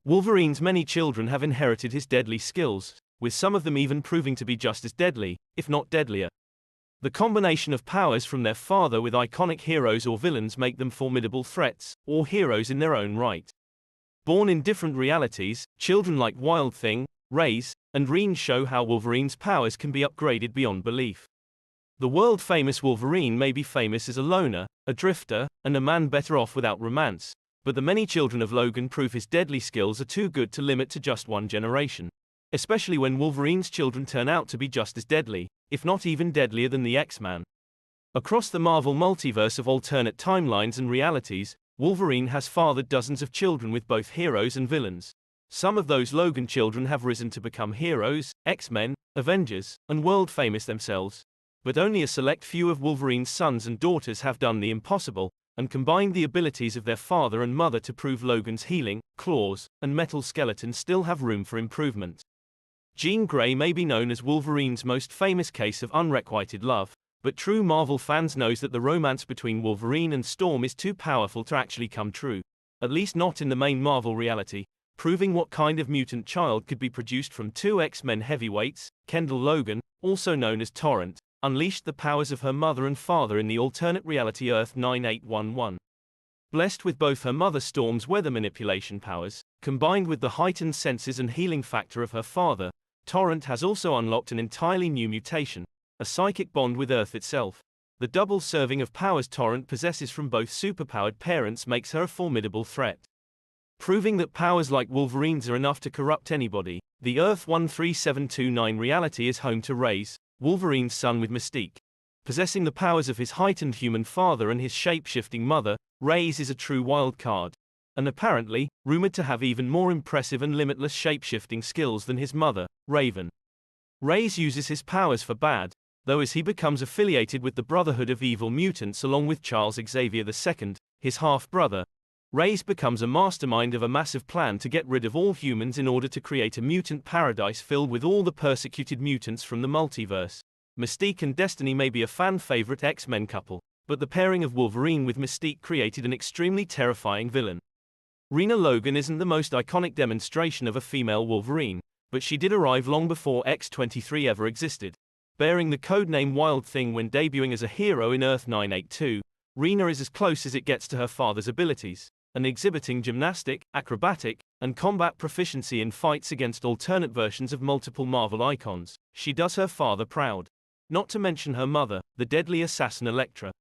Wolverine's many children have inherited his deadly skills, with some of them even proving to be just as deadly, if not deadlier. The combination of powers from their father with iconic heroes or villains make them formidable threats, or heroes in their own right. Born in different realities, children like Wild Thing, Raze, and Reen show how Wolverine's powers can be upgraded beyond belief. The world-famous Wolverine may be famous as a loner, a drifter, and a man better off without romance, but the many children of Logan prove his deadly skills are too good to limit to just one generation. Especially when Wolverine's children turn out to be just as deadly, if not even deadlier than the X-Man. Across the Marvel multiverse of alternate timelines and realities, Wolverine has fathered dozens of children with both heroes and villains. Some of those Logan children have risen to become heroes, X-Men, Avengers, and world-famous themselves. But only a select few of Wolverine's sons and daughters have done the impossible, and combined the abilities of their father and mother to prove Logan's healing, claws, and metal skeleton still have room for improvement. Jean Grey may be known as Wolverine's most famous case of unrequited love, but true Marvel fans knows that the romance between Wolverine and Storm is too powerful to actually come true. At least not in the main Marvel reality, proving what kind of mutant child could be produced from two X-Men heavyweights. Kendall Logan, also known as Torrent, unleashed the powers of her mother and father in the alternate reality Earth 9811. Blessed with both her mother Storm's weather manipulation powers, combined with the heightened senses and healing factor of her father, Torrent has also unlocked an entirely new mutation, a psychic bond with Earth itself. The double serving of powers Torrent possesses from both superpowered parents makes her a formidable threat. Proving that powers like Wolverine's are enough to corrupt anybody, the Earth 13729 reality is home to Raze, Wolverine's son with Mystique. Possessing the powers of his heightened human father and his shape-shifting mother, Raze is a true wild card, and apparently, rumored to have even more impressive and limitless shape-shifting skills than his mother, Raven. Raze uses his powers for bad, though as he becomes affiliated with the Brotherhood of Evil Mutants along with Charles Xavier II, his half-brother, Raze becomes a mastermind of a massive plan to get rid of all humans in order to create a mutant paradise filled with all the persecuted mutants from the multiverse. Mystique and Destiny may be a fan-favorite X-Men couple, but the pairing of Wolverine with Mystique created an extremely terrifying villain. Rena Logan isn't the most iconic demonstration of a female Wolverine, but she did arrive long before X-23 ever existed. Bearing the codename Wild Thing when debuting as a hero in Earth 982, Rena is as close as it gets to her father's abilities, and exhibiting gymnastic, acrobatic, and combat proficiency in fights against alternate versions of multiple Marvel icons. She does her father proud. Not to mention her mother, the deadly assassin Elektra.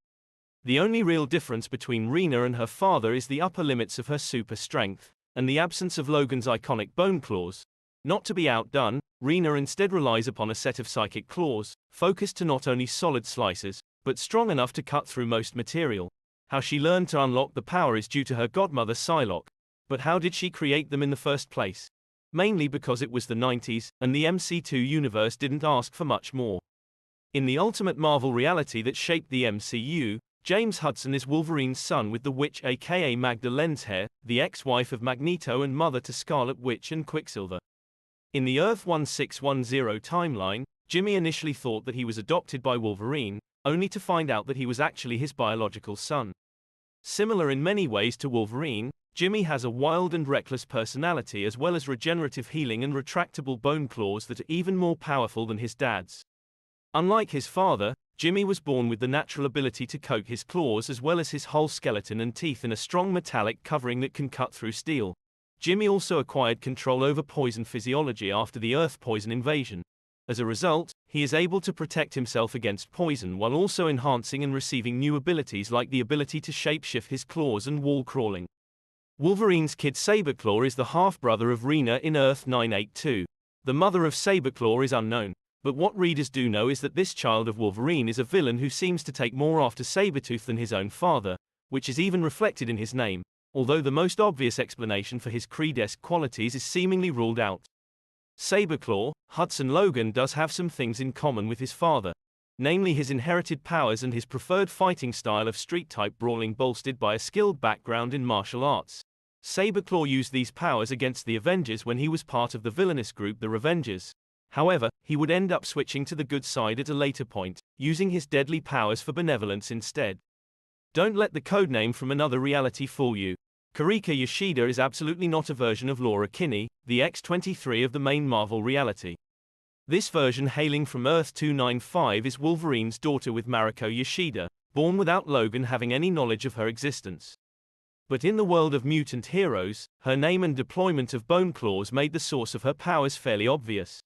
The only real difference between Rena and her father is the upper limits of her super strength, and the absence of Logan's iconic bone claws. Not to be outdone, Rena instead relies upon a set of psychic claws, focused to not only solid slices, but strong enough to cut through most material. How she learned to unlock the power is due to her godmother Psylocke. But how did she create them in the first place? Mainly because it was the 90s, and the MC2 universe didn't ask for much more. In the ultimate Marvel reality that shaped the MCU, James Hudson is Wolverine's son with the Witch aka Magda Lenshair, the ex-wife of Magneto and mother to Scarlet Witch and Quicksilver. In the Earth 1610 timeline, Jimmy initially thought that he was adopted by Wolverine, only to find out that he was actually his biological son. Similar in many ways to Wolverine, Jimmy has a wild and reckless personality as well as regenerative healing and retractable bone claws that are even more powerful than his dad's. Unlike his father, Jimmy was born with the natural ability to coat his claws as well as his whole skeleton and teeth in a strong metallic covering that can cut through steel. Jimmy also acquired control over poison physiology after the Earth poison invasion. As a result, he is able to protect himself against poison while also enhancing and receiving new abilities like the ability to shapeshift his claws and wall crawling. Wolverine's kid Saberclaw is the half-brother of Rena in Earth 982. The mother of Saberclaw is unknown, but what readers do know is that this child of Wolverine is a villain who seems to take more after Sabretooth than his own father, which is even reflected in his name, although the most obvious explanation for his Kree-esque qualities is seemingly ruled out. Saberclaw, Hudson Logan does have some things in common with his father, namely his inherited powers and his preferred fighting style of street-type brawling bolstered by a skilled background in martial arts. Saberclaw used these powers against the Avengers when he was part of the villainous group the Revengers. However, he would end up switching to the good side at a later point, using his deadly powers for benevolence instead. Don't let the codename from another reality fool you. Karika Yoshida is absolutely not a version of Laura Kinney, the X-23 of the main Marvel reality. This version, hailing from Earth-295, is Wolverine's daughter with Mariko Yoshida, born without Logan having any knowledge of her existence. But in the world of mutant heroes, her name and deployment of bone claws made the source of her powers fairly obvious.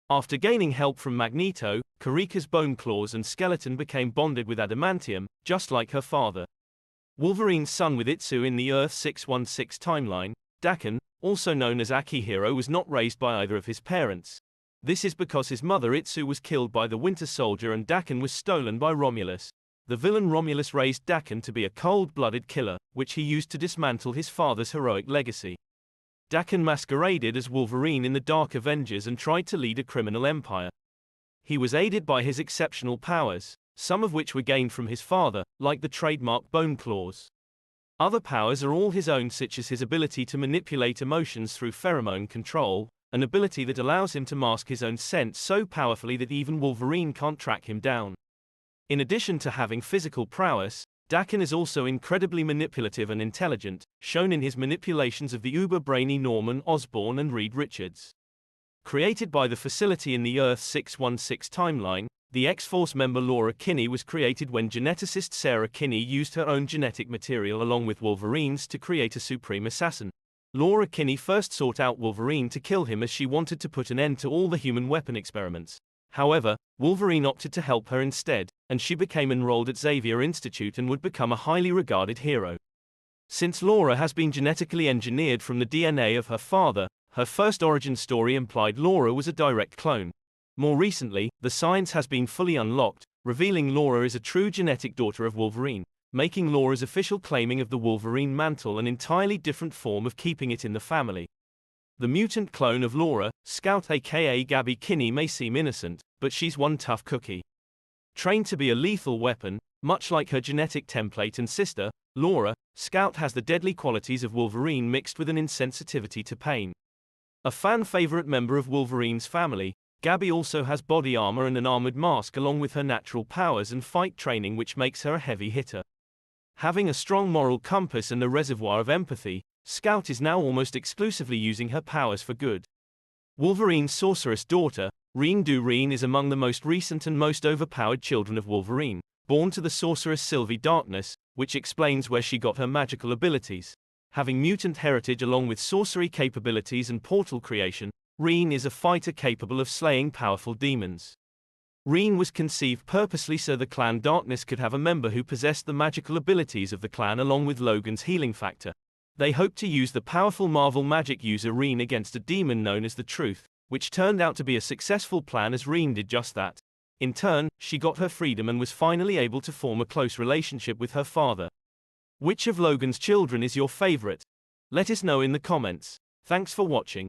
After gaining help from Magneto, Karika's bone claws and skeleton became bonded with adamantium, just like her father. Wolverine's son with Itsu in the Earth-616 timeline, Daken, also known as Akihiro, was not raised by either of his parents. This is because his mother Itsu was killed by the Winter Soldier and Daken was stolen by Romulus. The villain Romulus raised Daken to be a cold-blooded killer, which he used to dismantle his father's heroic legacy. Daken masqueraded as Wolverine in the Dark Avengers and tried to lead a criminal empire. He was aided by his exceptional powers, some of which were gained from his father, like the trademark bone claws. Other powers are all his own, such as his ability to manipulate emotions through pheromone control, an ability that allows him to mask his own scent so powerfully that even Wolverine can't track him down. In addition to having physical prowess, Daken is also incredibly manipulative and intelligent, shown in his manipulations of the uber-brainy Norman Osborn and Reed Richards. Created by the facility in the Earth-616 timeline, the X-Force member Laura Kinney was created when geneticist Sarah Kinney used her own genetic material along with Wolverine's to create a supreme assassin. Laura Kinney first sought out Wolverine to kill him as she wanted to put an end to all the human weapon experiments. However, Wolverine opted to help her instead, and she became enrolled at Xavier Institute and would become a highly regarded hero. Since Laura has been genetically engineered from the DNA of her father, her first origin story implied Laura was a direct clone. More recently, the science has been fully unlocked, revealing Laura is a true genetic daughter of Wolverine, making Laura's official claiming of the Wolverine mantle an entirely different form of keeping it in the family. The mutant clone of Laura, Scout aka Gabby Kinney, may seem innocent, but she's one tough cookie. Trained to be a lethal weapon, much like her genetic template and sister, Laura, Scout has the deadly qualities of Wolverine mixed with an insensitivity to pain. A fan-favorite member of Wolverine's family, Gabby also has body armor and an armored mask along with her natural powers and fight training, which makes her a heavy hitter. Having a strong moral compass and a reservoir of empathy, Scout is now almost exclusively using her powers for good. Wolverine's sorceress daughter, Reen Reen, is among the most recent and most overpowered children of Wolverine, born to the sorceress Sylvie Darkness, which explains where she got her magical abilities. Having mutant heritage along with sorcery capabilities and portal creation, Reen is a fighter capable of slaying powerful demons. Reen was conceived purposely so the clan Darkness could have a member who possessed the magical abilities of the clan along with Logan's healing factor. They hoped to use the powerful Marvel magic user Reen against a demon known as the Truth, which turned out to be a successful plan as Reen did just that. In turn, she got her freedom and was finally able to form a close relationship with her father. Which of Logan's children is your favorite? Let us know in the comments. Thanks for watching.